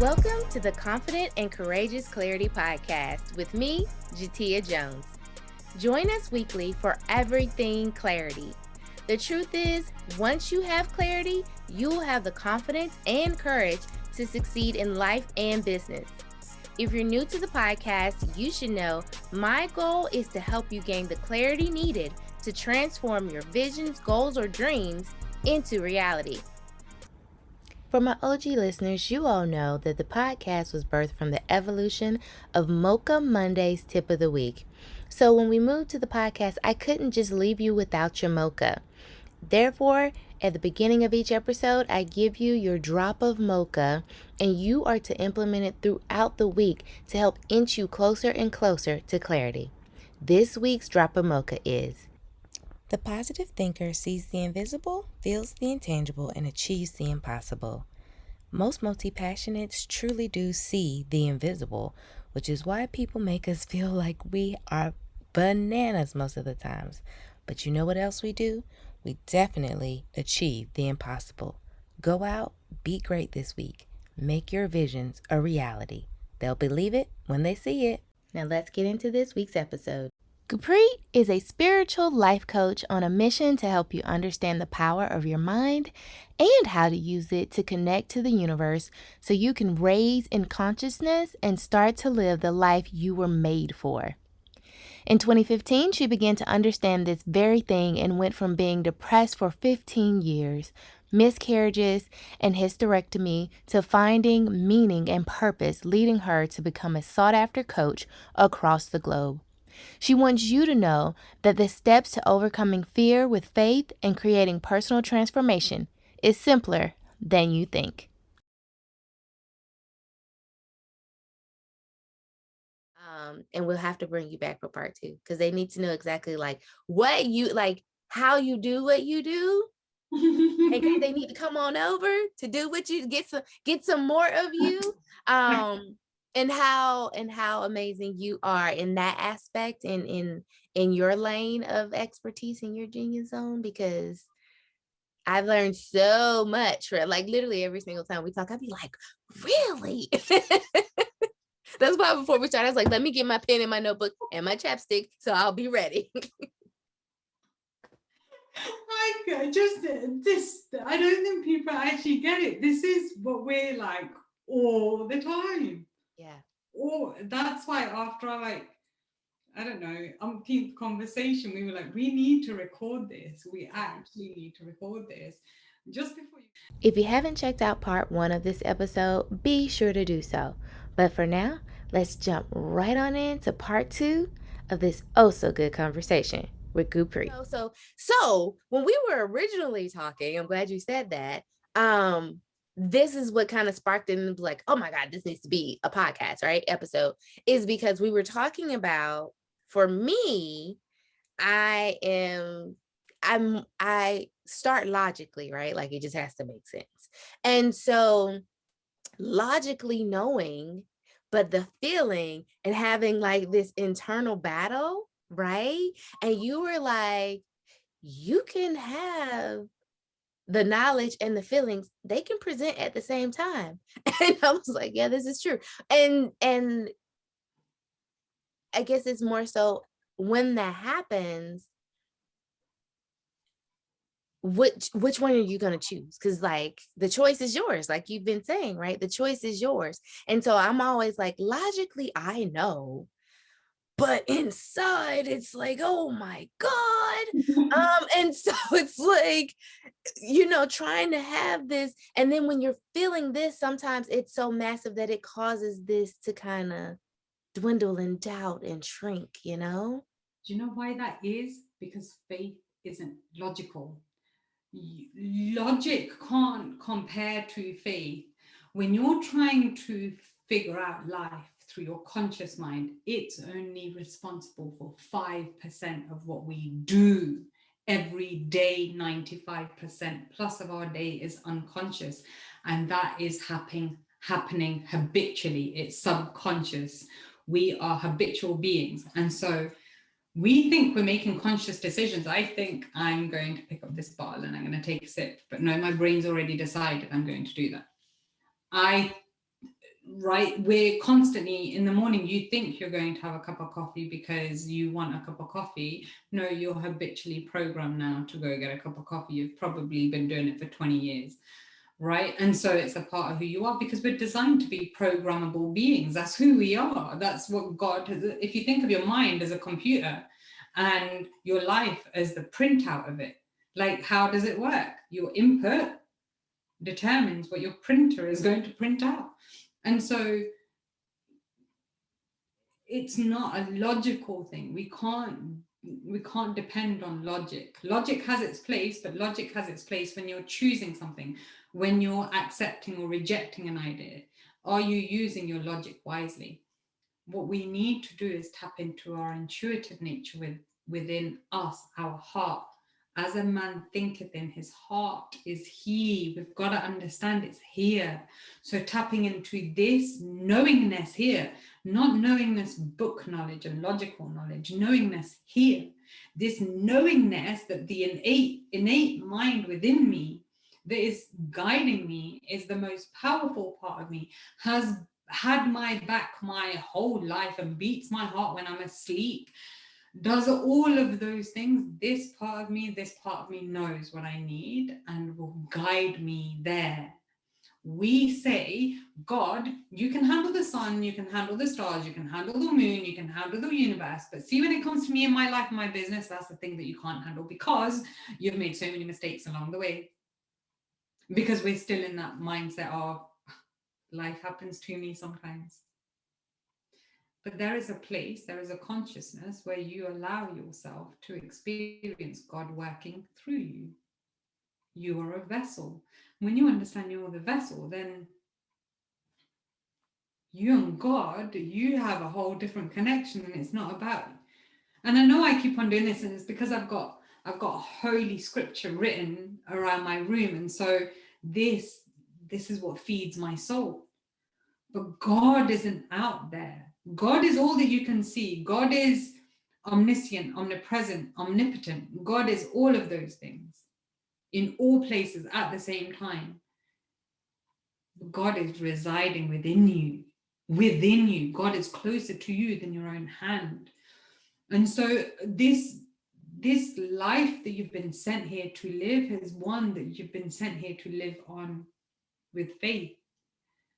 Welcome to the Confident and Courageous Clarity Podcast with me, Jateya Jones. Join us weekly for everything clarity. The truth is, once you have clarity, you'll have the confidence and courage to succeed in life and business. If you're new to the podcast, you should know my goal is to help you gain the clarity needed to transform your visions, goals, or dreams into reality. For my OG listeners, you all know that the podcast was birthed from the evolution of Mocha Monday's Tip of the Week. So when we moved to the podcast, I couldn't just leave you without your mocha. Therefore, at the beginning of each episode, I give you your drop of mocha, and you are to implement it throughout the week to help inch you closer and closer to clarity. This week's drop of mocha is: the positive thinker sees the invisible, feels the intangible, and achieves the impossible. Most multi-passionates truly do see the invisible, which is why people make us feel like we are bananas most of the times. But you know what else we do? We definitely achieve the impossible. Go out, be great this week. Make your visions a reality. They'll believe it when they see it. Now let's get into this week's episode. Gurpreet is a spiritual life coach on a mission to help you understand the power of your mind and how to use it to connect to the universe so you can raise in consciousness and start to live the life you were made for. In 2015, she began to understand this very thing and went from being depressed for 15 years, miscarriages, and hysterectomy to finding meaning and purpose, leading her to become a sought-after coach across the globe. She wants you to know that the steps to overcoming fear with faith and creating personal transformation is simpler than you think. And we'll have to bring you back for part 2 because they need to know exactly how you do what you do. And they need to come on over to do what you get some more of you. And how amazing you are in that aspect and in your lane of expertise in your genius zone, because I've learned so much. Like literally every single time we talk, I'd be like, really? That's why before we started, I was like, let me get my pen and my notebook and my chapstick so I'll be ready. I don't think people actually get it. This is what we're like all the time. Yeah. Or that's why after I don't know, umpteenth conversation, we were like, we need to record this. We actually need to record this. Just before you. If you haven't checked out part 1 of this episode, be sure to do so. But for now, let's jump right on into part 2 of this oh so good conversation with Gurpreet. So when we were originally talking, I'm glad you said that. This is what kind of sparked it and like, oh my God, this needs to be a podcast, right? Episode is because we were talking about, for me, I start logically, right? Like it just has to make sense. And so logically knowing, but the feeling and having like this internal battle, right? And you were like, you can have the knowledge and the feelings, they can present at the same time. And I was like, yeah, this is true. And I guess it's more so when that happens, which one are you going to choose? Because like the choice is yours, like you've been saying, right? The choice is yours. And so I'm always like, logically I know, but inside it's like, oh my God. And so it's like, trying to have this, and then when you're feeling this, sometimes it's so massive that it causes this to kind of dwindle and doubt and shrink. Do you know why that is? Because faith isn't logical. Logic can't compare to faith. When you're trying to figure out life through your conscious mind, it's only responsible for 5% of what we do every day. 95% plus of our day is unconscious, and that is happening habitually. It's subconscious. We are habitual beings, and so we think we're making conscious decisions. I think I'm going to pick up this bottle and I'm going to take a sip, but no, my brain's already decided I'm going to do that. right? We're constantly in the morning, you think you're going to have a cup of coffee because you want a cup of coffee. No, you're habitually programmed now to go get a cup of coffee. You've probably been doing it for 20 years, right? And so it's a part of who you are, because we're designed to be programmable beings. That's who we are. That's what God has. If you think of your mind as a computer and your life as the printout of it, like, how does it work? Your input determines what your printer is going to print out. And so it's not a logical thing. We can't depend on logic. Logic has its place, but logic has its place when you're choosing something, when you're accepting or rejecting an idea. Are you using your logic wisely? What we need to do is tap into our intuitive nature within us, our heart. As a man thinketh in his heart is he. We've got to understand it's here. So tapping into this knowingness here, not knowingness book knowledge and logical knowledge, knowingness here, this knowingness that the innate mind within me that is guiding me is the most powerful part of me, has had my back my whole life and beats my heart when I'm asleep, does all of those things. This part of me knows what I need and will guide me there. We say, God, you can handle the sun, you can handle the stars, you can handle the moon, you can handle the universe. But see, when it comes to me and my life and my business, that's the thing that you can't handle, because you've made so many mistakes along the way. Because we're still in that mindset of life happens to me sometimes. But there is a place, there is a consciousness where you allow yourself to experience God working through you. You are a vessel. When you understand you're the vessel, then you and God, you have a whole different connection, and it's not about. And I know I keep on doing this, and it's because I've got holy scripture written around my room, and so this is what feeds my soul. But God isn't out there. God is all that you can see. God is omniscient, omnipresent, omnipotent. God is all of those things in all places at the same time. God is residing within you. Within you. God is closer to you than your own hand. And so this life that you've been sent here to live is one that you've been sent here to live on with faith.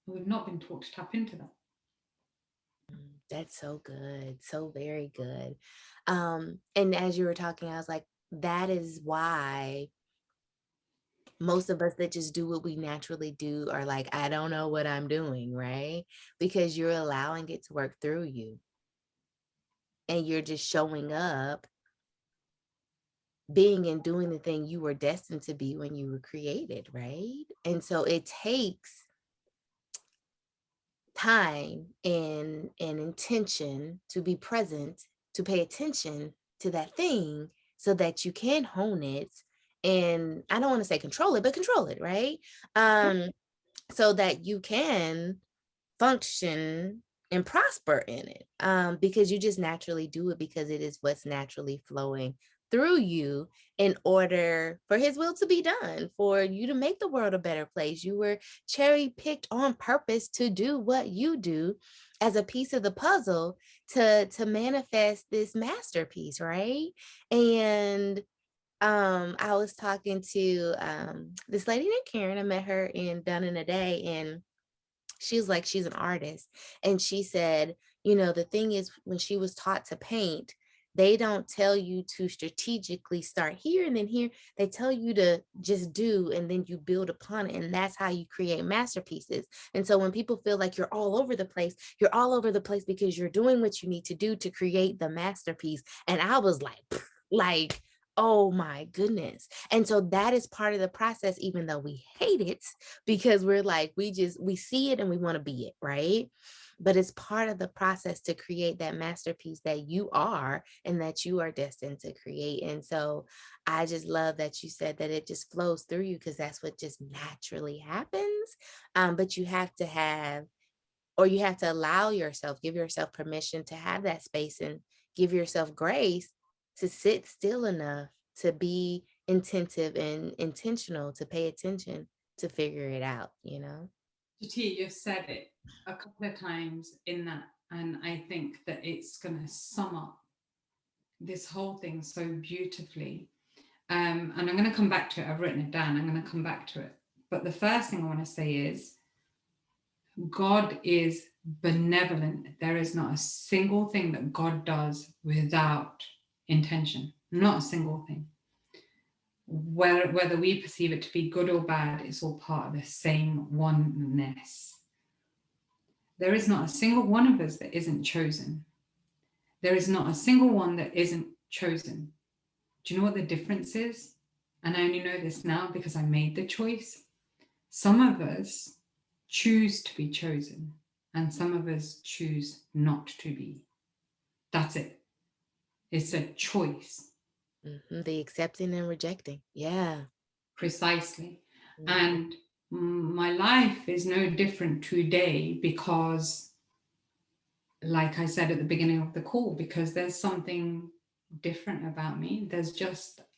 And we've not been taught to tap into that. That's so good. So very good. And as you were talking, I was like, that is why most of us that just do what we naturally do are like, I don't know what I'm doing, right? Because you're allowing it to work through you. And you're just showing up, being and doing the thing you were destined to be when you were created, right? And so it takes time and intention to be present, to pay attention to that thing so that you can hone it. And I don't want to say control it, but control it, right? So that you can function and prosper in it, because you just naturally do it, because it is what's naturally flowing through you in order for his will to be done, for you to make the world a better place. You were cherry picked on purpose to do what you do as a piece of the puzzle to manifest this masterpiece, right? And I was talking to this lady named Karen. I met her in Done in a Day, and she's like, she's an artist. And she said, the thing is, when she was taught to paint, they don't tell you to strategically start here and then here. They tell you to just do, and then you build upon it. And that's how you create masterpieces. And so when people feel like you're all over the place, you're all over the place because you're doing what you need to do to create the masterpiece. And I was like, oh my goodness. And so that is part of the process, even though we hate it, because we're like, we see it and we want to be it, right? But it's part of the process to create that masterpiece that you are and that you are destined to create. And so I just love that you said that it just flows through you, because that's what just naturally happens. But you have to allow yourself, give yourself permission to have that space, and give yourself grace to sit still enough to be intentive and intentional, to pay attention, to figure it out, Jateya, you've said it a couple of times in that, and I think that it's going to sum up this whole thing so beautifully. And I'm going to come back to it. I've written it down. I'm going to come back to it. But the first thing I want to say is God is benevolent. There is not a single thing that God does without intention, not a single thing. Whether we perceive it to be good or bad, it's all part of the same oneness. There is not a single one of us that isn't chosen. There is not a single one that isn't chosen. Do you know what the difference is? And I only know this now because I made the choice. Some of us choose to be chosen, and some of us choose not to be. That's it. It's a choice. The accepting and rejecting. Yeah. Precisely. Mhm. And my life is no different today because, like I said at the beginning of the call, because there's something different about me.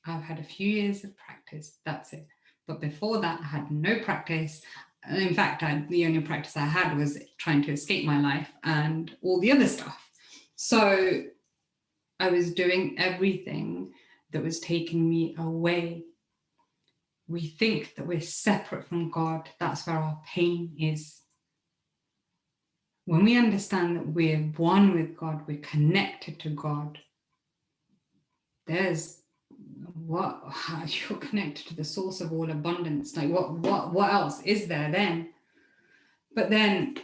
I've had a few years of practice. That's it. But before that, I had no practice. In fact, the only practice I had was trying to escape my life and all the other stuff. So I was doing everything that was taking me away. We think that we're separate from God. That's where our pain is. When we understand that we're one with God, we're connected to God, there's how you're connected to the source of all abundance. Like what else is there then? But then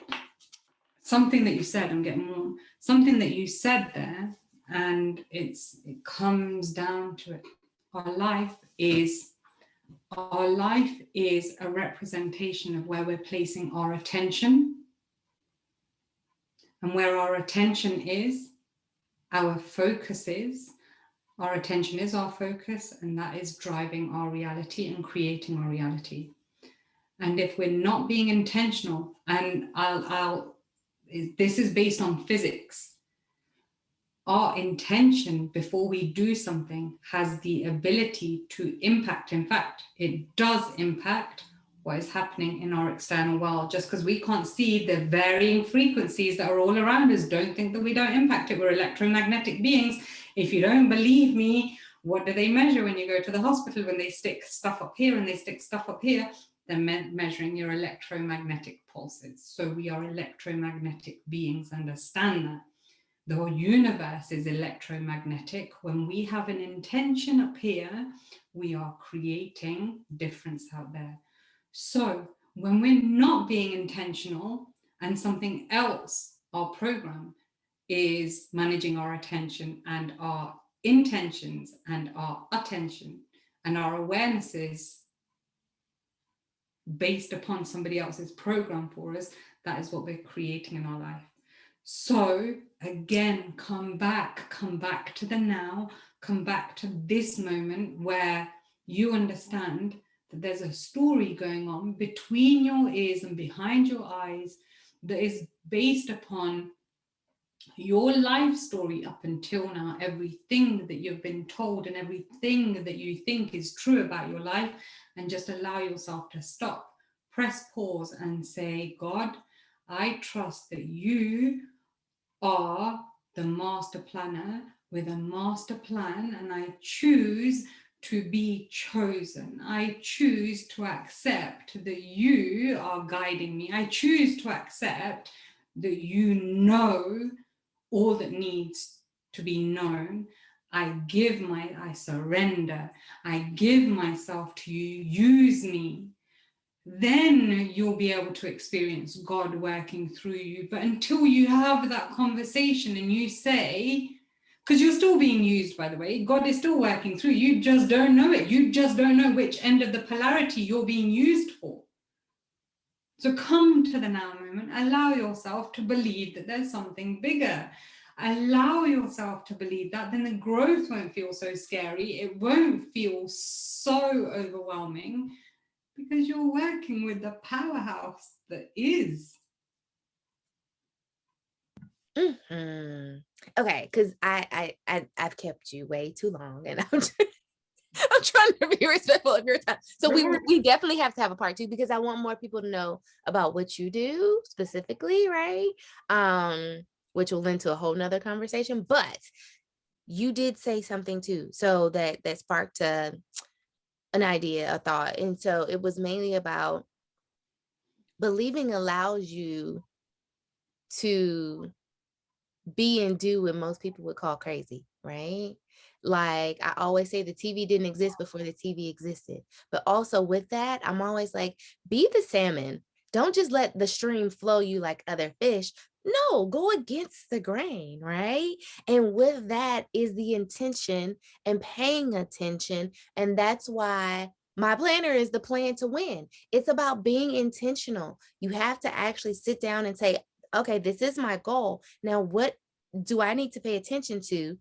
something that you said, I'm getting more, something that you said there, and it comes down to it. Our life is a representation of where we're placing our attention. And where our attention is, our focus is. Our attention is our focus, and that is driving our reality and creating our reality. And if we're not being intentional, and this is based on physics, our intention before we do something has the ability to impact. In fact, it does impact what is happening in our external world. Just because we can't see the varying frequencies that are all around us, don't think that we don't impact it. We're electromagnetic beings. If you don't believe me, what do they measure when you go to the hospital? When they stick stuff up here and they stick stuff up here, they're measuring your electromagnetic pulses. So we are electromagnetic beings. Understand that. The whole universe is electromagnetic. When we have an intention up here, we are creating difference out there. So when we're not being intentional and something else, our program, is managing our attention and our intentions and our attention and our awarenesses based upon somebody else's program for us, that is what we're creating in our life. So again, come back to the now, come back to this moment where you understand that there's a story going on between your ears and behind your eyes that is based upon your life story up until now, everything that you've been told and everything that you think is true about your life, and just allow yourself to stop, press pause and say, God, I trust that you are the master planner with a master plan, and I choose to be chosen. I choose to accept that you are guiding me. I choose to accept that you know all that needs to be known. I surrender. I give myself to you. Use me. Then you'll be able to experience God working through you. But until you have that conversation and you say, because you're still being used, by the way, God is still working through you, just don't know it. You just don't know which end of the polarity you're being used for. So come to the now moment, allow yourself to believe that there's something bigger. Allow yourself to believe that, then the growth won't feel so scary. It won't feel so overwhelming, because you're working with the powerhouse that is. Okay, because I've kept you way too long, and I'm just, I'm trying to be respectful of your time. So we definitely have to have a part two because I want more people to know about what you do specifically, right? Which will lend to a whole nother conversation. But you did say something too, so that sparked an idea, a thought. And so it was mainly about believing allows you to be and do what most people would call crazy, right? Like I always say, the TV didn't exist before the TV existed. But also with that, I'm always like, be the salmon. Don't just let the stream flow you like other fish. No, go against the grain, right? And with that is the intention and paying attention. And that's why my planner is the plan to win. It's about being intentional. You have to actually sit down and say, okay, this is my goal. Now, what do I need to pay attention to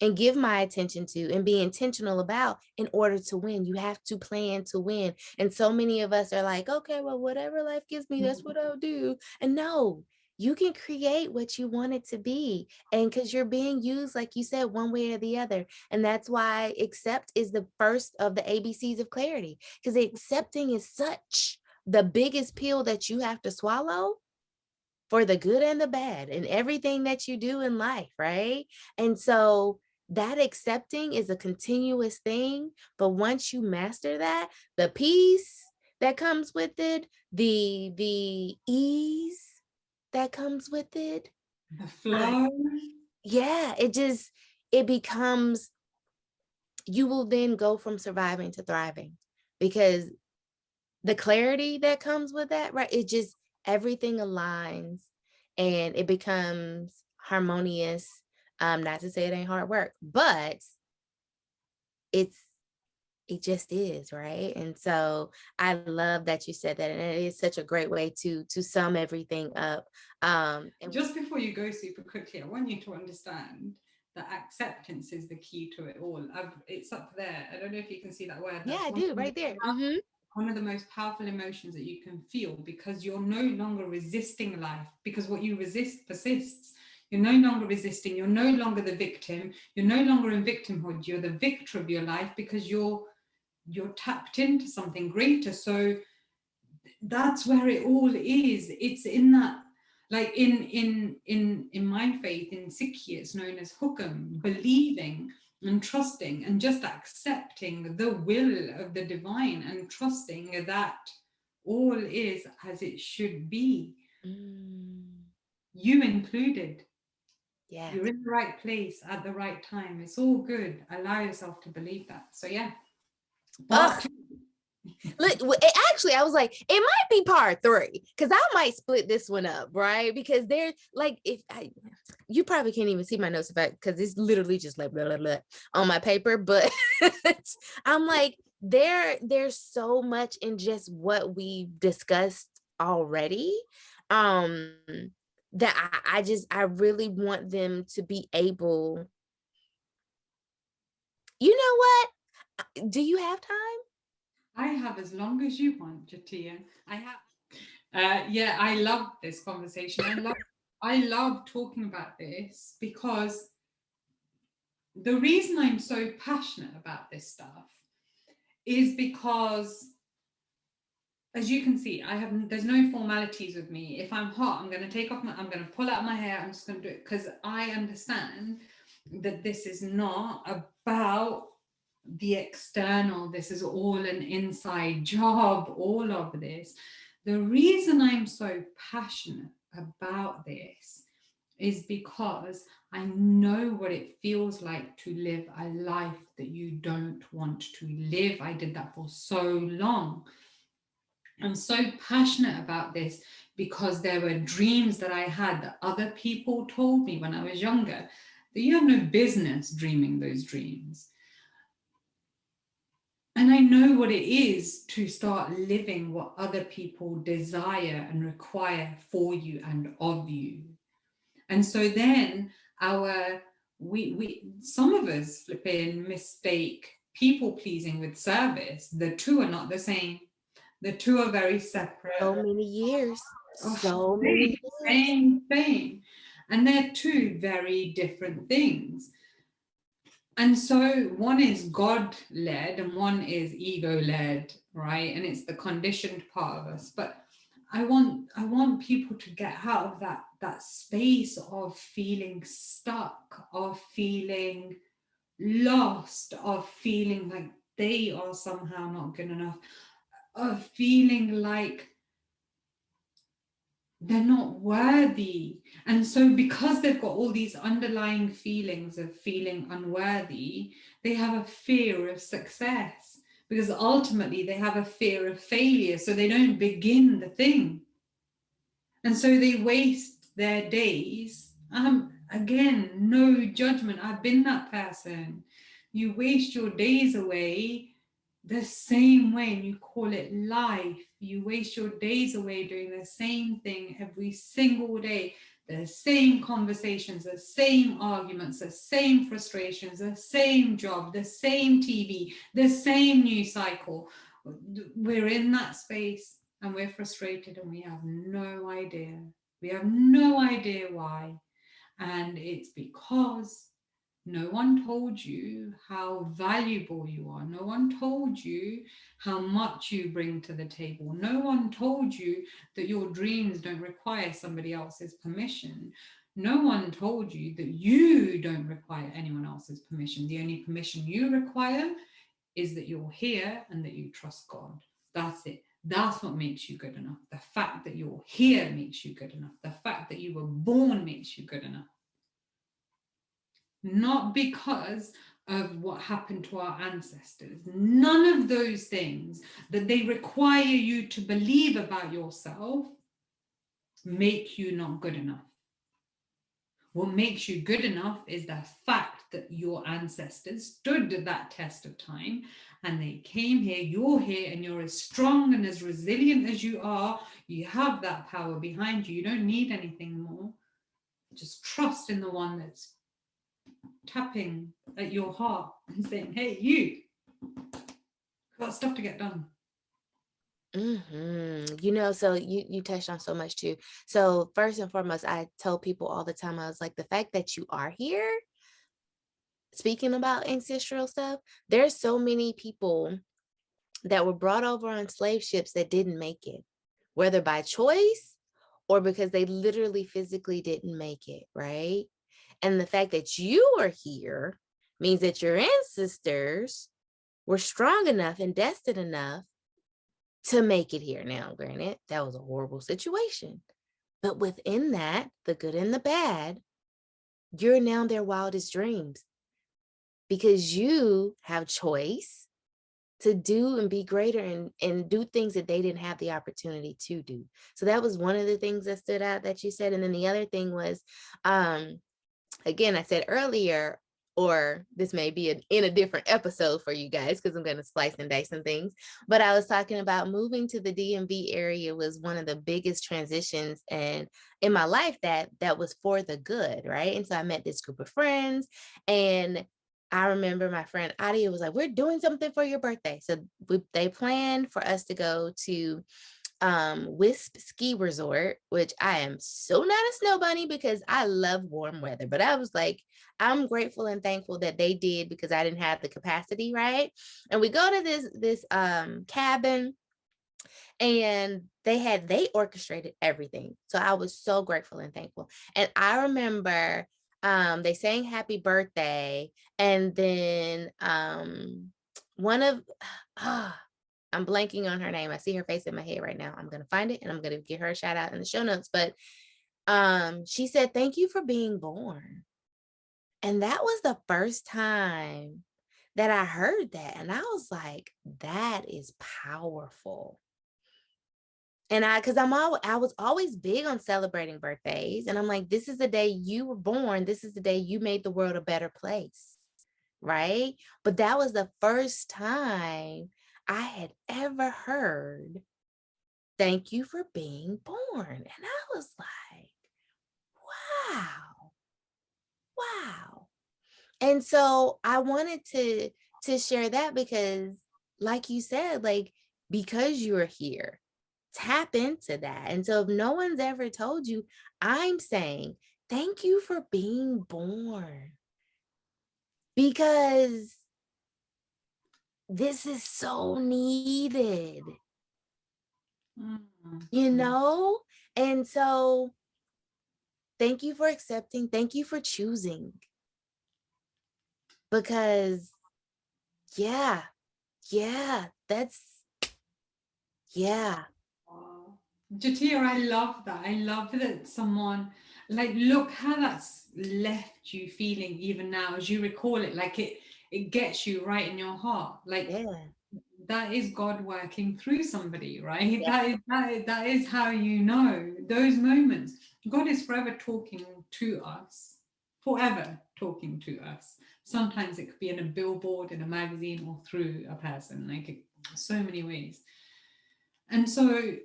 and give my attention to and be intentional about in order to win? You have to plan to win. And so many of us are like, okay, well, whatever life gives me, that's what I'll do. And no, you can create what you want it to be. And because you're being used, like you said, one way or the other. And that's why accept is the first of the ABCs of clarity, because accepting is such the biggest pill that you have to swallow for the good and the bad and everything that you do in life, right? And so that accepting is a continuous thing. But once you master that, the peace that comes with it, the ease that comes with it, the flow. Yeah, it becomes, you will then go from surviving to thriving, because the clarity that comes with that, right? It just, everything aligns and it becomes harmonious. Not to say it ain't hard work, but it's, it just is, right? And so I love that you said that, and it is such a great way to sum everything up. And just before you go super quickly, I want you to understand that acceptance is the key to it all. It's up there. I don't know if you can see that word. yeah, That's I do right there. Mm-hmm. one of the most powerful emotions that you can feel, because you're no longer resisting life, because what you resist persists. You're no longer resisting. You're no longer the victim. You're no longer in victimhood. You're the victor of your life, because you're tapped into something greater. So that's where it all is. It's in that, like in my faith, in Sikhi, it's known as hukam, believing and trusting and just accepting the will of the divine and trusting that all is as it should be. You included. Yeah. You're in the right place at the right time. It's all good. Allow yourself to believe that. So yeah. But Look, actually, I was like, it might be part 3, because I might split this one up, right? Because there's like, you probably can't even see my notes because it's literally just like blah, blah, blah on my paper. But I'm like, there's so much in just what we discussed already, that I really want them to be able. You know what? Do you have time? I have as long as you want, Jateya. I have. Yeah, I love this conversation. I love talking about this, because the reason I'm so passionate about this stuff is because, as you can see, there's no formalities with me. If I'm hot, I'm going to I'm going to pull out my hair. I'm just going to do it, because I understand that this is not about the external. This is all an inside job, all of this. The reason I'm so passionate about this is because I know what it feels like to live a life that you don't want to live. I did that for so long. I'm so passionate about this because there were dreams that I had that other people told me when I was younger that you have no business dreaming those dreams. And I know what it is to start living what other people desire and require for you and of you. And so then we some of us flipping mistake people pleasing with service. The two are not the same. The two are very separate. So many years. So many years. Same. And they're two very different things. And so one is God-led and one is ego-led, right? And it's the conditioned part of us. But I want people to get out of that space of feeling stuck, of feeling lost, of feeling like they are somehow not good enough, of feeling like they're not worthy. And so, because they've got all these underlying feelings of feeling unworthy, they have a fear of success because ultimately they have a fear of failure. So, they don't begin the thing. And so, they waste their days. Again, no judgment. I've been that person. You waste your days away the same way, and you call it life. You waste your days away doing the same thing every single day, the same conversations, the same arguments, the same frustrations, the same job, the same TV, the same news cycle. We're in that space and we're frustrated and we have no idea. We have no idea why. And it's because no one told you how valuable you are. No one told you how much you bring to the table. No one told you that your dreams don't require somebody else's permission. No one told you that you don't require anyone else's permission. The only permission you require is that you're here and that you trust God. That's it. That's what makes you good enough. The fact that you're here makes you good enough. The fact that you were born makes you good enough. Not because of what happened to our ancestors. None of those things that they require you to believe about yourself make you not good enough. What makes you good enough is the fact that your ancestors stood that test of time and they came here, you're here, and you're as strong and as resilient as you are. You have that power behind you. You don't need anything more. Just trust in the one that's tapping at your heart and saying, hey, you got stuff to get done. So you touched on so much too. So first and foremost, I tell people all the time, I was like, the fact that you are here, speaking about ancestral stuff, there's so many people that were brought over on slave ships that didn't make it, whether by choice or because they literally physically didn't make it, right? And the fact that you are here means that your ancestors were strong enough and destined enough to make it here. Now, granted, that was a horrible situation, but within that, the good and the bad, you're now their wildest dreams because you have choice to do and be greater and do things that they didn't have the opportunity to do. So that was one of the things that stood out that you said. And then the other thing was, again, I said earlier, or this may be in a different episode for you guys because I'm going to splice and dice some things, but I was talking about moving to the DMV area was one of the biggest transitions and in my life that was for the good, right? And so I met this group of friends, and I remember my friend Adia was like, we're doing something for your birthday. So they planned for us to go to Wisp Ski Resort, which I am so not a snow bunny because I love warm weather. But I was like, I'm grateful and thankful that they did because I didn't have the capacity, right? And we go to this cabin, and they orchestrated everything. So I was so grateful and thankful. And I remember they sang happy birthday, and then one of I'm blanking on her name. I see her face in my head right now. I'm going to find it and I'm going to give her a shout out in the show notes. But she said, thank you for being born. And that was the first time that I heard that. And I was like, that is powerful. And I was always big on celebrating birthdays. And I'm like, this is the day you were born. This is the day you made the world a better place. Right. But that was the first time I had ever heard, thank you for being born. And I was like, wow, wow. And so I wanted to share that because, like you said, like, because you're here, tap into that. And so if no one's ever told you, I'm saying, thank you for being born. because this is so needed, you know? And so thank you for accepting. Thank you for choosing. Because yeah, that's, yeah. Wow. Jateya, I love that. I love that someone, like, look how that's left you feeling even now as you recall it. Like it gets you right in your heart. Like Yeah. that is God working through somebody, right? Yeah. That is how you know those moments. God is forever talking to us, forever talking to us. Sometimes it could be in a billboard, in a magazine, or through a person, like so many ways. And so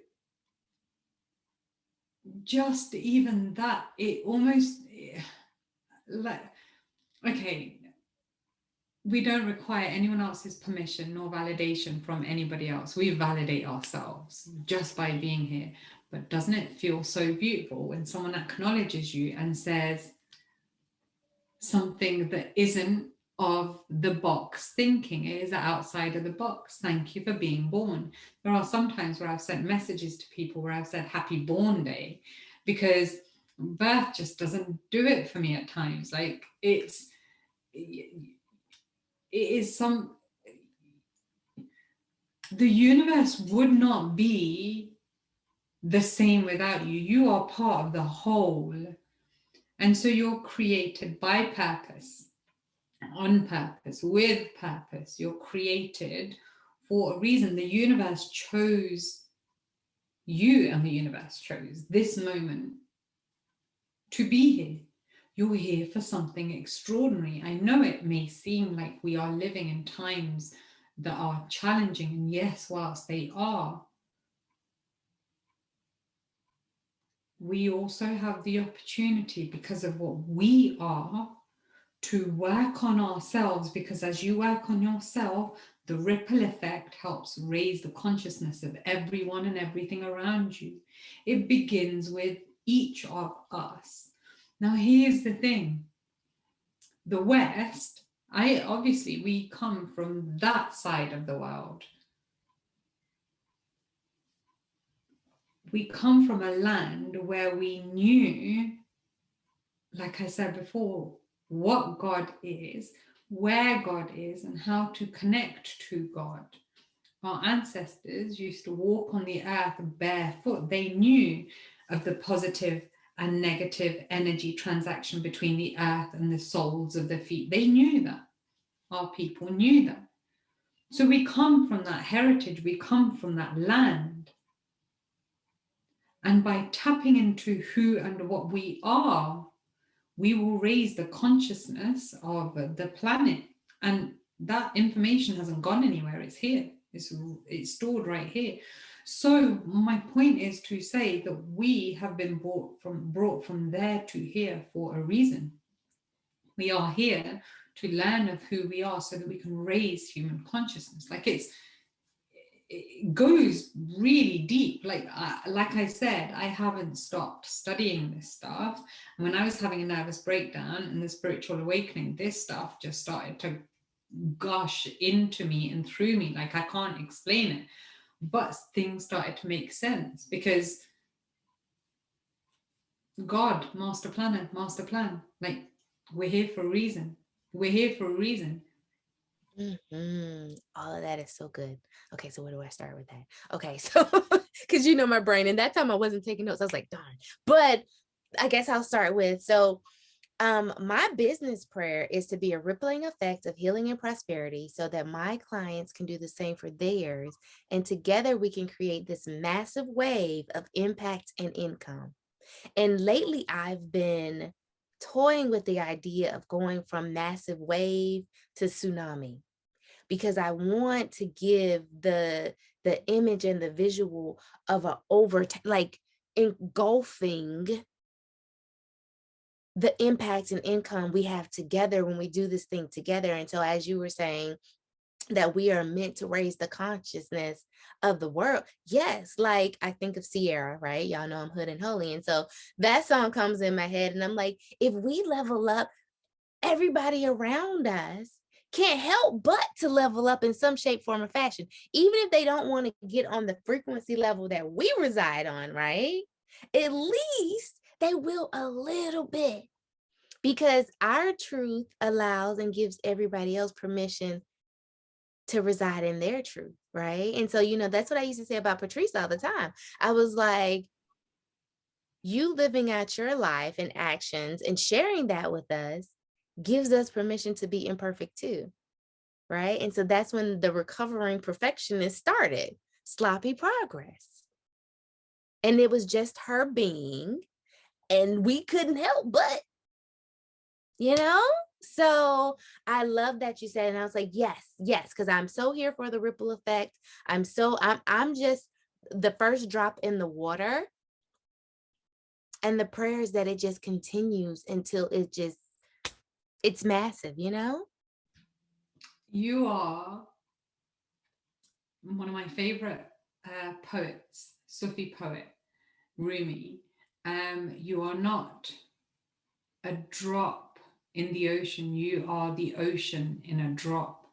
just even that, it almost like, okay, we don't require anyone else's permission nor validation from anybody else. We validate ourselves just by being here. But doesn't it feel so beautiful when someone acknowledges you and says something that isn't of the box thinking, it is outside of the box? Thank you for being born. There are some times where I've sent messages to people where I've said happy born day, because birth just doesn't do it for me at times. Like it is some, the universe would not be the same without you. You are part of the whole. And so you're created by purpose, on purpose, with purpose. You're created for a reason. The universe chose you, and the universe chose this moment to be here. You're here for something extraordinary. I know it may seem like we are living in times that are challenging, and yes, whilst they are, we also have the opportunity, because of what we are, to work on ourselves, because as you work on yourself, the ripple effect helps raise the consciousness of everyone and everything around you. It begins with each of us. Now, here's the thing. The West, we come from that side of the world. We come from a land where we knew, like I said before, what God is, where God is, and how to connect to God. Our ancestors used to walk on the earth barefoot. They knew of the positive and negative energy transaction between the earth and the soles of the feet. They knew that. Our people knew that. So we come from that heritage, we come from that land. And by tapping into who and what we are, we will raise the consciousness of the planet. And that information hasn't gone anywhere. It's here. It's stored right here. So my point is to say that we have been brought from there to here for a reason. We are here to learn of who we are so that we can raise human consciousness. Like it goes really deep. Like I said, I haven't stopped studying this stuff. And when I was having a nervous breakdown and the spiritual awakening, this stuff just started to gush into me and through me. Like I can't explain it, but things started to make sense, because God, master planner, master plan. Like we're here for a reason. We're here for a reason. All of that is so good. Okay, so where do I start with that? Okay, so because you know my brain, and that time I wasn't taking notes. I was like, darn. But I guess I'll start with, so my business prayer is to be a rippling effect of healing and prosperity so that my clients can do the same for theirs. And together we can create this massive wave of impact and income. And lately I've been toying with the idea of going from massive wave to tsunami, because I want to give the image and the visual of a like engulfing the impact and income we have together when we do this thing together. And so, as you were saying, that we are meant to raise the consciousness of the world. Yes, like I think of Sierra, right? Y'all know I'm hood and holy. And so that song comes in my head and I'm like, if we level up, everybody around us can't help but to level up in some shape, form, or fashion, even if they don't want to get on the frequency level that we reside on, right? At least they will a little bit, because our truth allows and gives everybody else permission to reside in their truth, right? And so, that's what I used to say about Patrice all the time. I was like, you living out your life and actions and sharing that with us gives us permission to be imperfect too, right? And so that's when the recovering perfectionist started, sloppy progress. And it was just her being, and we couldn't help but, you know? So I love that you said, and I was like, yes, because I'm so here for the ripple effect. I'm just the first drop in the water, and the prayers that it just continues until it's massive, You are one of my favorite poets, Sufi poet, Rumi. You are not a drop in the ocean. You are the ocean in a drop.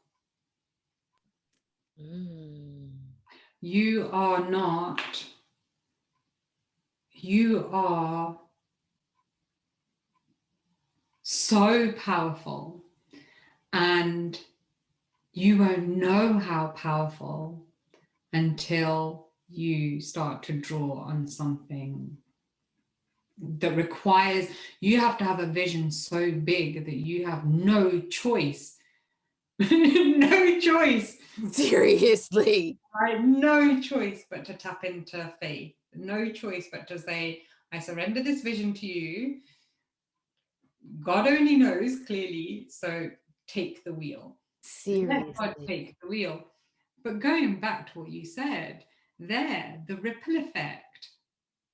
You are not, you are so powerful, and you won't know how powerful until you start to draw on something that requires, you have to have a vision so big that you have no choice. No choice. Seriously. Right? No choice but to tap into faith. No choice but to say, I surrender this vision to you. God only knows clearly, so take the wheel. Seriously. Let God take the wheel. But going back to what you said, there, the ripple effect,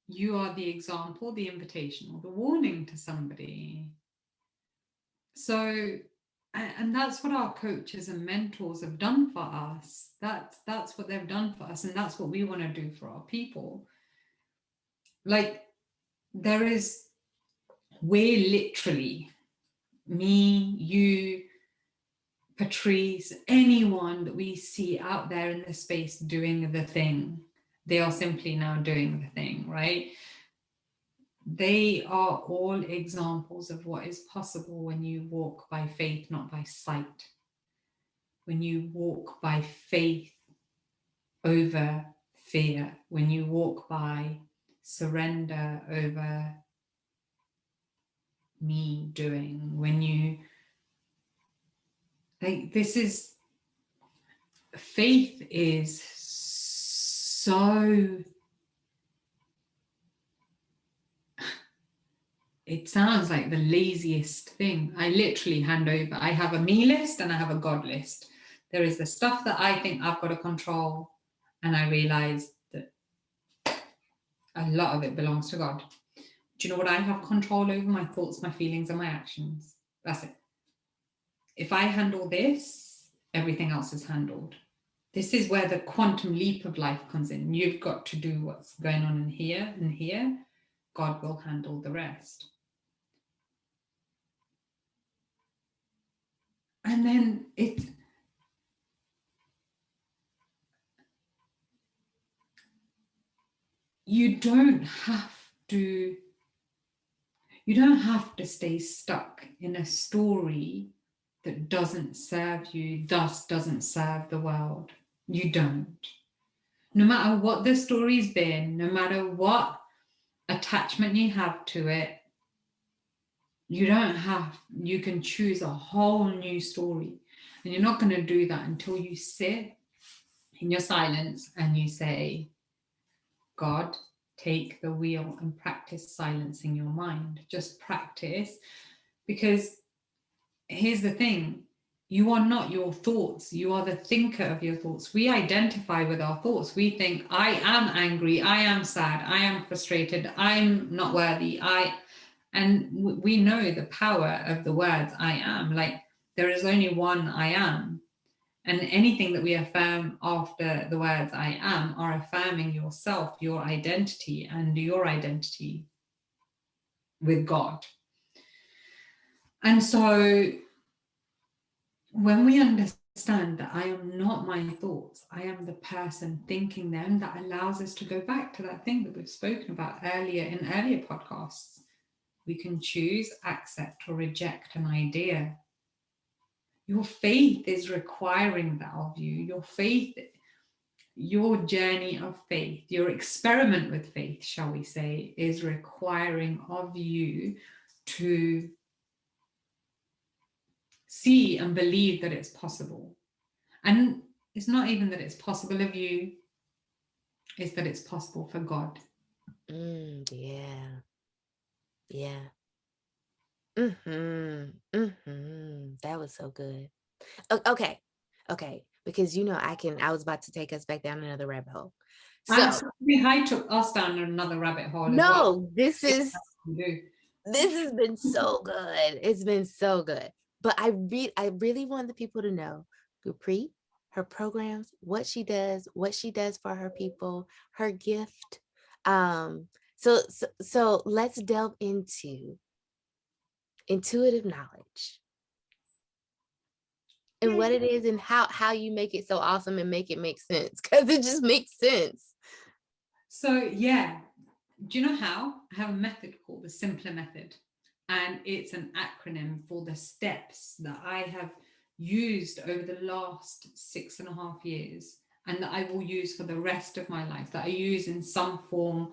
you are the example, the invitation, or the warning to somebody. So, and that's what our coaches and mentors have done for us. That's what they've done for us, and that's what we want to do for our people. Like, we're literally, me, you, Patrice, anyone that we see out there in the space doing the thing, they are simply now doing the thing, right? They are all examples of what is possible when you walk by faith, not by sight. When you walk by faith over fear, when you walk by surrender over me doing, when you, like, this is, faith is so, it sounds like the laziest thing. I literally hand over, I have a me list and I have a God list. There is the stuff that I think I've got to control, and I realize that a lot of it belongs to God. Do you know what I have control over? My thoughts, my feelings, and my actions. That's it. If I handle this, everything else is handled. This is where the quantum leap of life comes in. You've got to do what's going on in here and here. God will handle the rest. And then you don't have to stay stuck in a story that doesn't serve you, thus doesn't serve the world. You don't. No matter what the story's been, no matter what attachment you have to it, you can choose a whole new story. And you're not going to do that until you sit in your silence and you say, God, take the wheel, and practice silencing your mind. Just practice, because here's the thing. You are not your thoughts. You are the thinker of your thoughts. We identify with our thoughts. We think, I am angry, I am sad, I am frustrated, I'm not worthy, and we know the power of the words I am. Like, there is only one I am. And anything that we affirm after the words I am are affirming yourself, your identity, and your identity with God. And so when we understand that I am not my thoughts, I am the person thinking them, that allows us to go back to that thing that we've spoken about earlier in earlier podcasts. We can choose, accept, or reject an idea. Your faith is requiring that of you. Your faith, your journey of faith, your experiment with faith, shall we say, is requiring of you to see and believe that it's possible. And it's not even that it's possible of you, it's that it's possible for God. Yeah. Yeah. That was so good. Okay. Okay. Because I was about to take us back down another rabbit hole. So Absolutely, I took us down another rabbit hole as well. no, this has been so good. It's been so good. But I really want the people to know Gurpreet, her programs, what she does for her people, her gift. So let's delve into intuitive knowledge and what it is and how you make it so awesome and make it make sense, because it just makes sense. So yeah, do you know how? I have a method called the Simpler Method, and it's an acronym for the steps that I have used over the last 6.5 years, and that I will use for the rest of my life, that I use in some form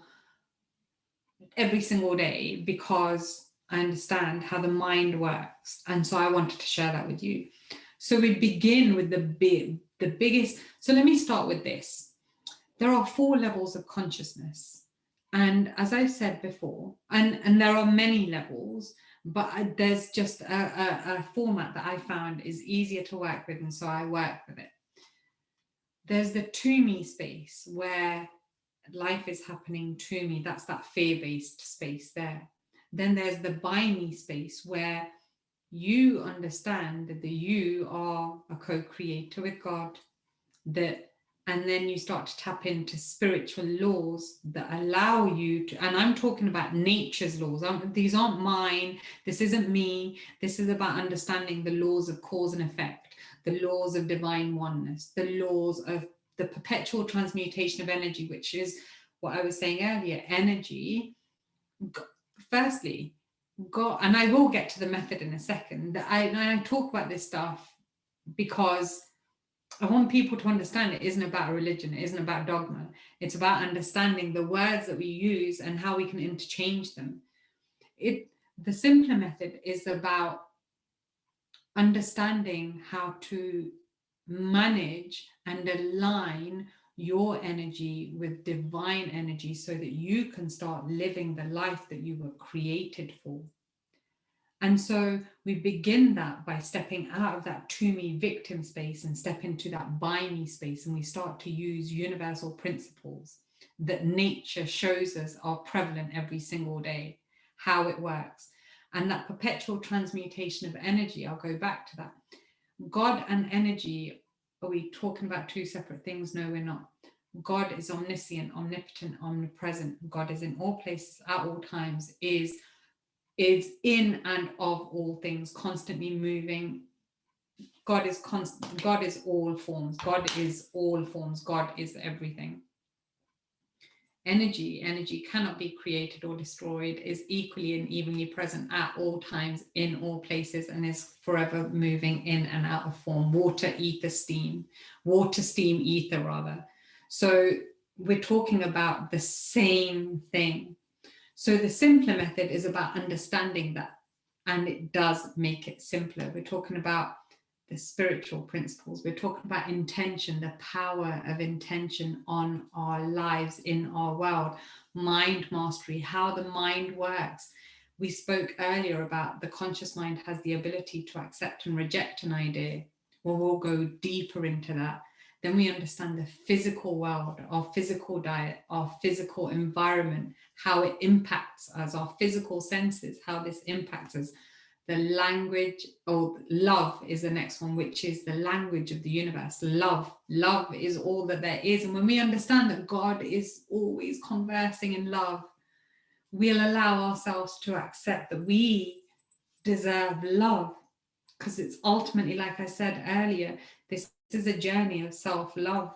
every single day, because I understand how the mind works. And so I wanted to share that with you. So we begin with the biggest. So let me start with this. There are 4 levels of consciousness. And as I've said before, and there are many levels, but there's just a format that I found is easier to work with. And so I work with it. There's the to me space, where life is happening to me. That's that fear-based space there. Then there's the by me space, where you understand that you are a co-creator with God, and then you start to tap into spiritual laws that allow you to, and I'm talking about nature's laws. These aren't mine. This isn't me. This is about understanding the laws of cause and effect, the laws of divine oneness, the laws of the perpetual transmutation of energy, which is what I was saying earlier. Energy, firstly, God, and I will get to the method in a second. I talk about this stuff because I want people to understand it isn't about religion, it isn't about dogma. It's about understanding the words that we use and how we can interchange them. The simpler method is about understanding how to manage and align your energy with divine energy, so that you can start living the life that you were created for. And so we begin that by stepping out of that to me victim space and step into that by me space. And we start to use universal principles that nature shows us are prevalent every single day, how it works. And that perpetual transmutation of energy, I'll go back to that. God and energy, are we talking about 2 separate things? No, we're not. God is omniscient, omnipotent, omnipresent. God is in all places at all times, is in and of all things, constantly moving. God is constant. God is all forms. God is all forms. God is everything. Energy cannot be created or destroyed, is equally and evenly present at all times, in all places, and is forever moving in and out of form. Water, steam, ether rather. So we're talking about the same thing. So the simpler method is about understanding that, and it does make it simpler. We're talking about the spiritual principles. We're talking about intention, the power of intention on our lives, in our world, mind mastery, how the mind works. We spoke earlier about the conscious mind has the ability to accept and reject an idea. Well, we'll go deeper into that. Then we understand the physical world, our physical diet, our physical environment, how it impacts us, our physical senses, how this impacts us. The language, or love is the next one, which is the language of the universe. Love is all that there is. And when we understand that God is always conversing in love, we'll allow ourselves to accept that we deserve love, because it's ultimately, like I said earlier, this is a journey of self-love.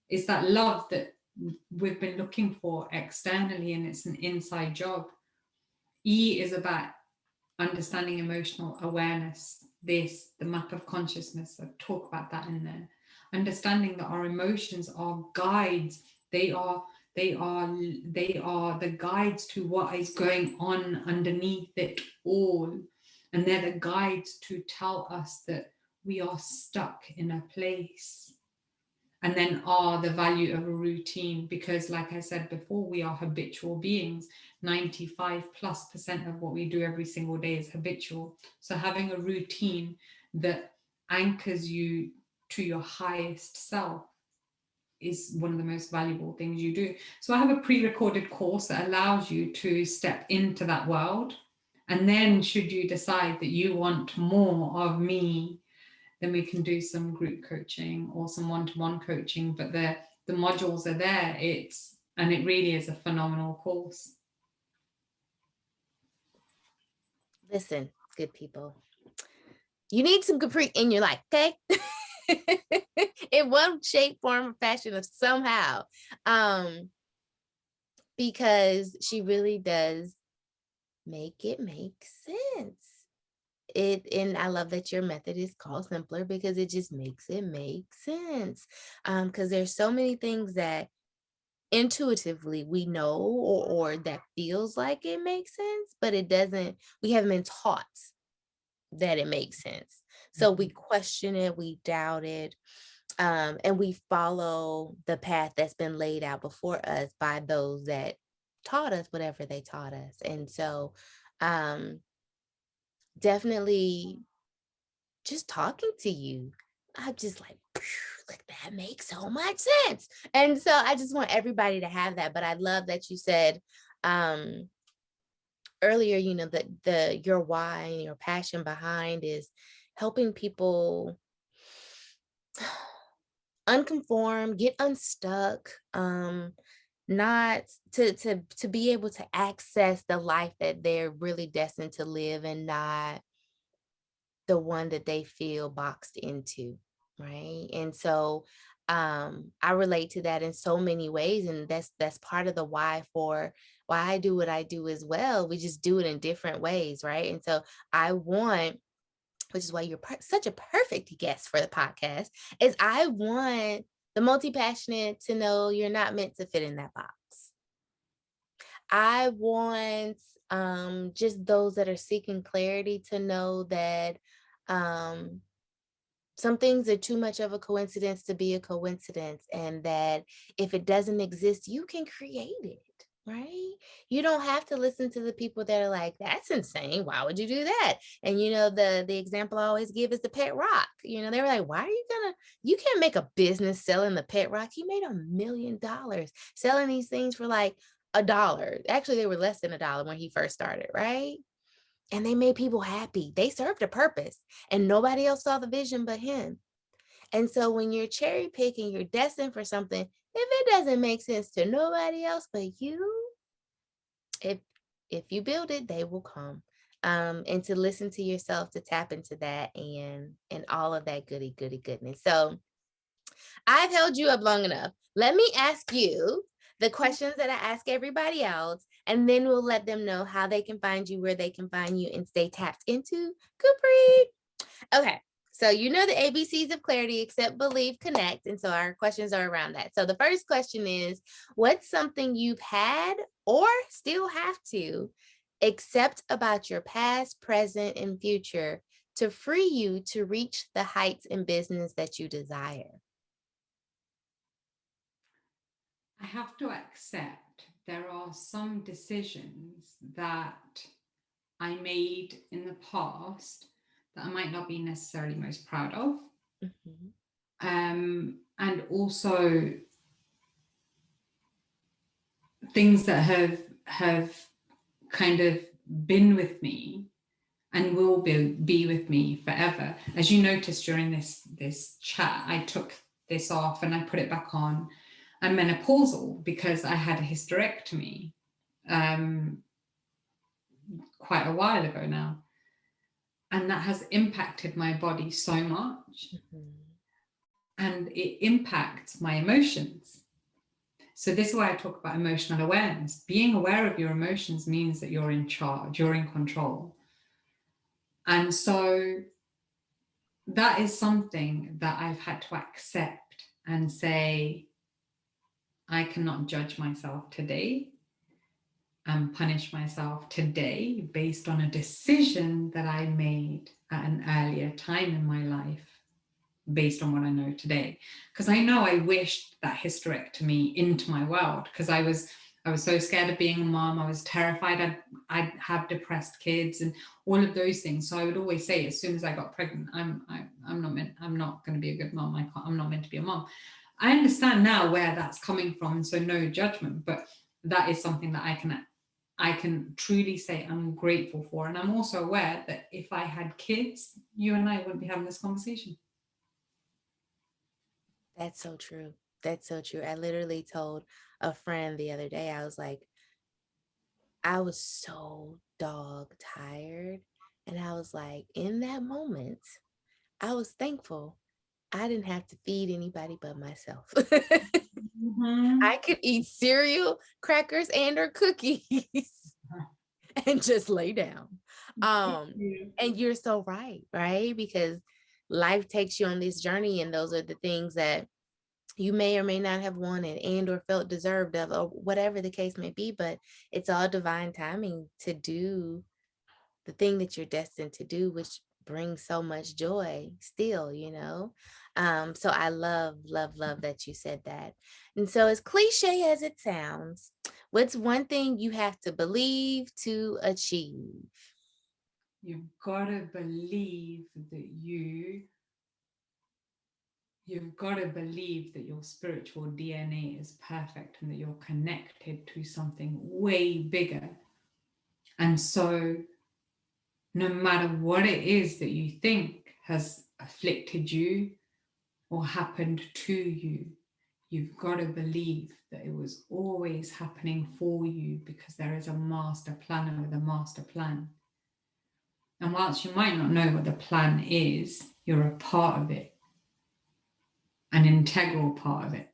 It's that love that we've been looking for externally, and it's an inside job. E is about understanding emotional awareness, the map of consciousness. I talk about that in there. Understanding that our emotions are guides. They are the guides to what is going on underneath it all. And they're the guides to tell us that we are stuck in a place. And then R, the value of a routine, because like I said before, we are habitual beings. 95+% of what we do every single day is habitual. So having a routine that anchors you to your highest self is one of the most valuable things you do. So I have a pre-recorded course that allows you to step into that world. And then should you decide that you want more of me, then we can do some group coaching or some one-to-one coaching. But the modules are there. And it really is a phenomenal course. Listen, good people, you need some Gurpreet in your life, okay? In one shape, form, or fashion, of somehow, because she really does make it make sense. And I love that your method is called simpler, because it just makes it make sense. Because there's so many things that intuitively we know, or that feels like it makes sense, but it doesn't. We haven't been taught that it makes sense. So we question it, we doubt it, and we follow the path that's been laid out before us by those that taught us whatever they taught us. And so definitely just talking to you, I'm just like that makes so much sense. And so I just want everybody to have that. But I love that you said earlier, that your why and your passion behind is helping people unconform, get unstuck, not to be able to access the life that they're really destined to live, and not the one that they feel boxed into, right? And so I relate to that in so many ways, and that's part of the why I do what I do as well. We just do it in different ways, right? And so I want, which is why you're such a perfect guest for the podcast, is I want the multi-passionate to know you're not meant to fit in that box. I want just those that are seeking clarity to know that some things are too much of a coincidence to be a coincidence, and that if it doesn't exist, you can create it, right? You don't have to listen to the people that are like, that's insane, why would you do that? And the example I always give is the pet rock. They were like, why are you can't make a business selling the pet rock. He made $1 million selling these things for like $1. Actually, they were less than $1 when he first started, right? And they made people happy. They served a purpose, and nobody else saw the vision but him. And so when you're cherry picking, you're destined for something. If it doesn't make sense to nobody else but you, if you build it, they will come. And to listen to yourself, to tap into that, and all of that goody goodness. So I've held you up long enough. Let me ask you the questions that I ask everybody else, and then we'll let them know how they can find you, where they can find you, and stay tapped into Gurpreet. Okay, so the ABCs of clarity: accept, believe, connect. And so our questions are around that. So the first question is, what's something you've had or still have to accept about your past, present, and future to free you to reach the heights in business that you desire? I have to accept there are some decisions that I made in the past that I might not be necessarily most proud of. Mm-hmm. And also things that have kind of been with me and will be with me forever. As you noticed during this chat, I took this off and I put it back on. I'm menopausal because I had a hysterectomy quite a while ago now. And that has impacted my body so much. Mhm. And it impacts my emotions. So this is why I talk about emotional awareness. Being aware of your emotions means that you're in charge, you're in control. And so that is something that I've had to accept and say, I cannot judge myself today and punish myself today based on a decision that I made at an earlier time in my life, based on what I know today. Because I know I wished that hysterectomy into my world, because I was so scared of being a mom. I was terrified I'd have depressed kids and all of those things. So I would always say, as soon as I got pregnant, I'm not going to be a good mom. I'm not meant to be a mom. I understand now where that's coming from, so no judgment, but that is something that I can truly say I'm grateful for. And I'm also aware that if I had kids, you and I wouldn't be having this conversation. That's so true. That's so true. I literally told a friend the other day, I was like, I was so dog tired. And I was like, in that moment, I was thankful I didn't have to feed anybody but myself. Mm-hmm. I could eat cereal, crackers, and or cookies and just lay down. Yeah. And you're so right, right? Because life takes you on this journey, and those are the things that you may or may not have wanted and or felt deserved of, or whatever the case may be, but it's all divine timing to do the thing that you're destined to do, which brings so much joy still, you know. So I love that you said that. And so, as cliche as it sounds, what's one thing you have to believe to achieve? You've got to believe that you've got to believe that your spiritual DNA is perfect and that you're connected to something way bigger. And so no matter what it is that you think has afflicted you or happened to you, you've got to believe that it was always happening for you, because there is a master planner with a master plan. And whilst you might not know what the plan is, you're a part of it, an integral part of it.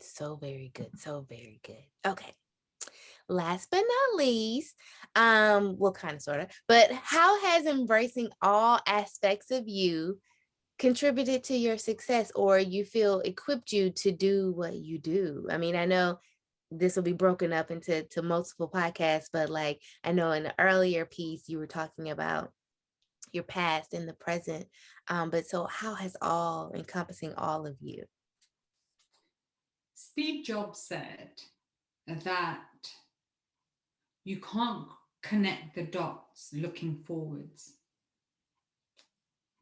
So very good. So very good. Okay. Last but not least, well, kind of, sort of, but how has embracing all aspects of you contributed to your success, or you feel equipped you to do what you do? I mean, I know this will be broken up into multiple podcasts, but like I know in the earlier piece you were talking about your past and the present. But so how has all encompassing all of you? Steve Jobs said that you can't connect the dots looking forwards,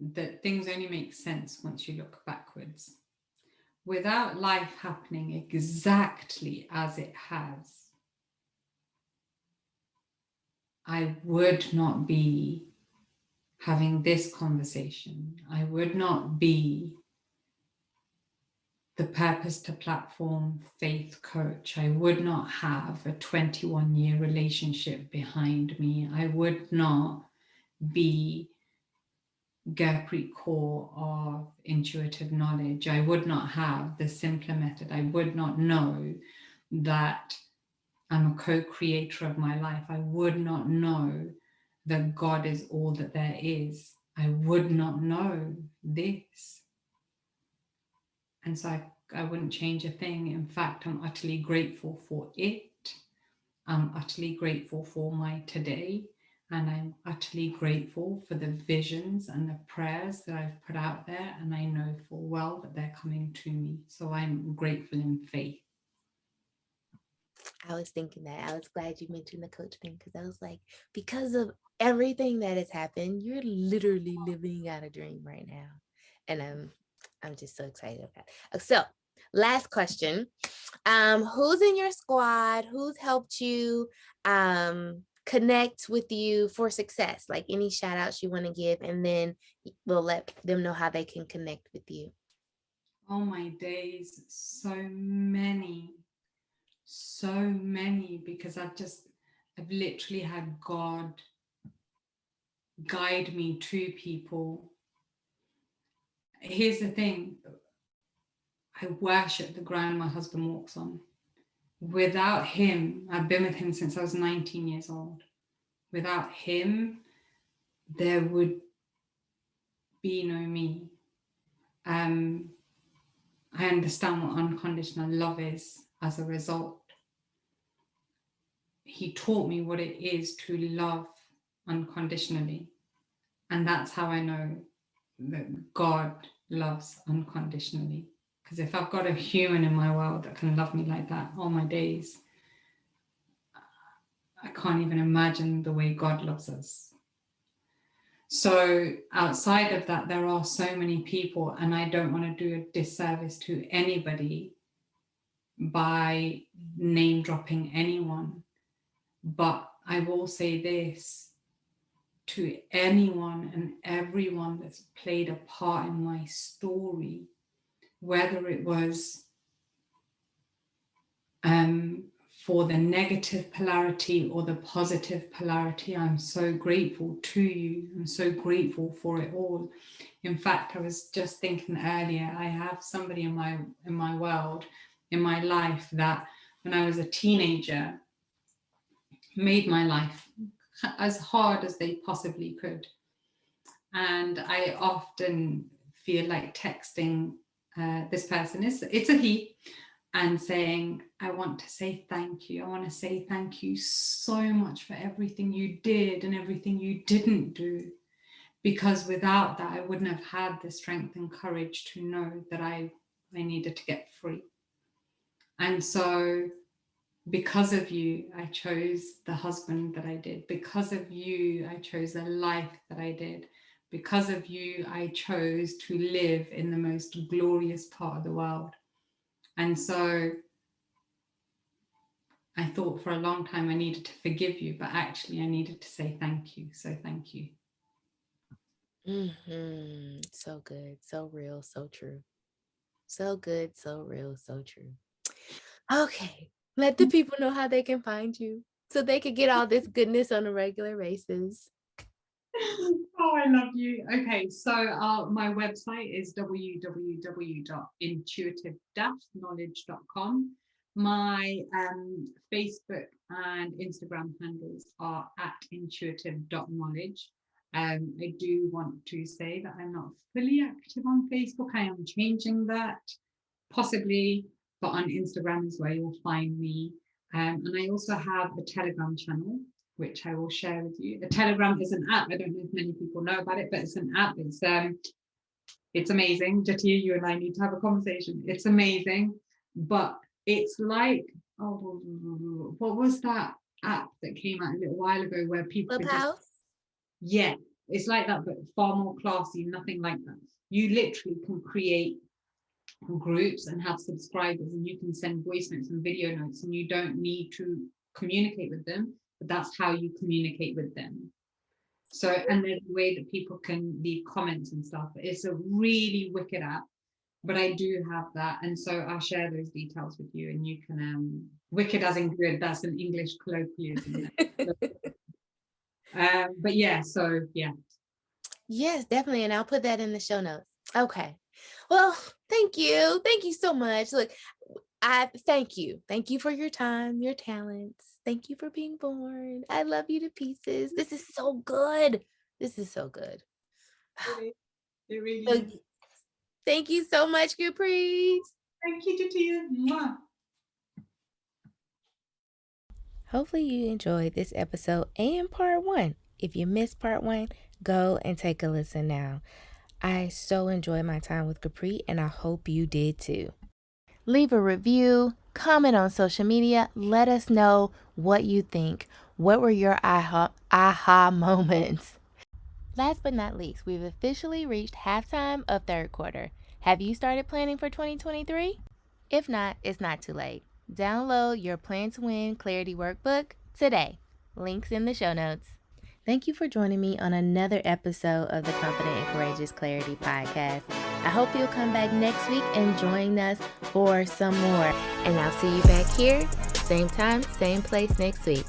that things only make sense once you look backwards. Without life happening exactly as it has, I would not be having this conversation. I would not be the Purpose to Platform faith coach. I would not have a 21-year relationship behind me. I would not be Gurpreet Kaur of intuitive knowledge. I would not have the simpler method. I would not know that I'm a co-creator of my life. I would not know that God is all that there is. I would not know this. And so I wouldn't change a thing. In fact, I'm utterly grateful for it. I'm utterly grateful for my today. And I'm utterly grateful for the visions and the prayers that I've put out there. And I know full well that they're coming to me. So I'm grateful in faith. I was thinking that. I was glad you mentioned the coach thing, because I was like, because of everything that has happened, you're literally living out a dream right now. And I'm just so excited about it. So last question. Who's in your squad? Who's helped you connect with you for success? Like any shout outs you want to give, and then we'll let them know how they can connect with you. Oh my days, so many, because I've literally had God guide me to people. Here's the thing. I worship the ground my husband walks on. Without him, I've been with him since I was 19 years old. Without him, there would be no me. I understand what unconditional love is as a result. He taught me what it is to love unconditionally. And that's how I know that God loves unconditionally. Because if I've got a human in my world that can love me like that all my days, I can't even imagine the way God loves us. So outside of that, there are so many people, and I don't want to do a disservice to anybody by name dropping anyone. But I will say this to anyone and everyone that's played a part in my story, whether it was for the negative polarity or the positive polarity, I'm so grateful to you. I'm so grateful for it all. In fact, I was just thinking earlier, I have somebody in my world, in my life, that when I was a teenager, made my life as hard as they possibly could. And I often feel like texting this person, it's a he, and saying, I want to say thank you. I want to say thank you so much for everything you did and everything you didn't do. Because without that, I wouldn't have had the strength and courage to know that I needed to get free. And so because of you, I chose the husband that I did. Because of you, I chose the life that I did. Because of you, I chose to live in the most glorious part of the world. And so I thought for a long time I needed to forgive you, but actually I needed to say thank you. So thank you. So good, so real, so true. So good, so real, so true. Okay, let the people know how they can find you so they could get all this goodness on a regular basis. Oh, I love you. Okay, so my website is www.intuitive-knowledge.com. My Facebook and Instagram handles are @intuitive.knowledge. I do want to say that I'm not fully active on Facebook. I am changing that, possibly, but on Instagram is where you'll find me. And I also have a Telegram channel, which I will share with you. The Telegram is an app. I don't know if many people know about it, but it's an app. It's amazing. Jateya, you and I need to have a conversation. It's amazing, but it's like, what was that app that came out a little while ago where people could just, yeah, it's like that, but far more classy, nothing like that. You literally can create groups and have subscribers, and you can send voice notes and video notes, and you don't need to communicate with them, but that's how you communicate with them. So, and there's a way that people can leave comments and stuff. It's a really wicked app, but I do have that, and so I'll share those details with you, and you can wicked as in good, that's an English colloquialism. But yeah, so yeah. Yes, definitely, and I'll put that in the show notes. Okay, well, thank you so much. Look, I thank you for your time, your talents. Thank you for being born. I love you to pieces. This is so good. It really So, is. thank you so much, Gurpreet. Thank you, Jateya. Hopefully you enjoyed this episode and part 1. If you missed part 1, go and take a listen now. I so enjoyed my time with Gurpreet, and I hope you did too. Leave a review, comment on social media, let us know what you think. What were your aha moments? Last but not least, we've officially reached halftime of third quarter. Have you started planning for 2023? If not, it's not too late. Download your Plan to Win Clarity Workbook today. Links in the show notes. Thank you for joining me on another episode of the Confident and Courageous Clarity Podcast. I hope you'll come back next week and join us for some more. And I'll see you back here, same time, same place next week.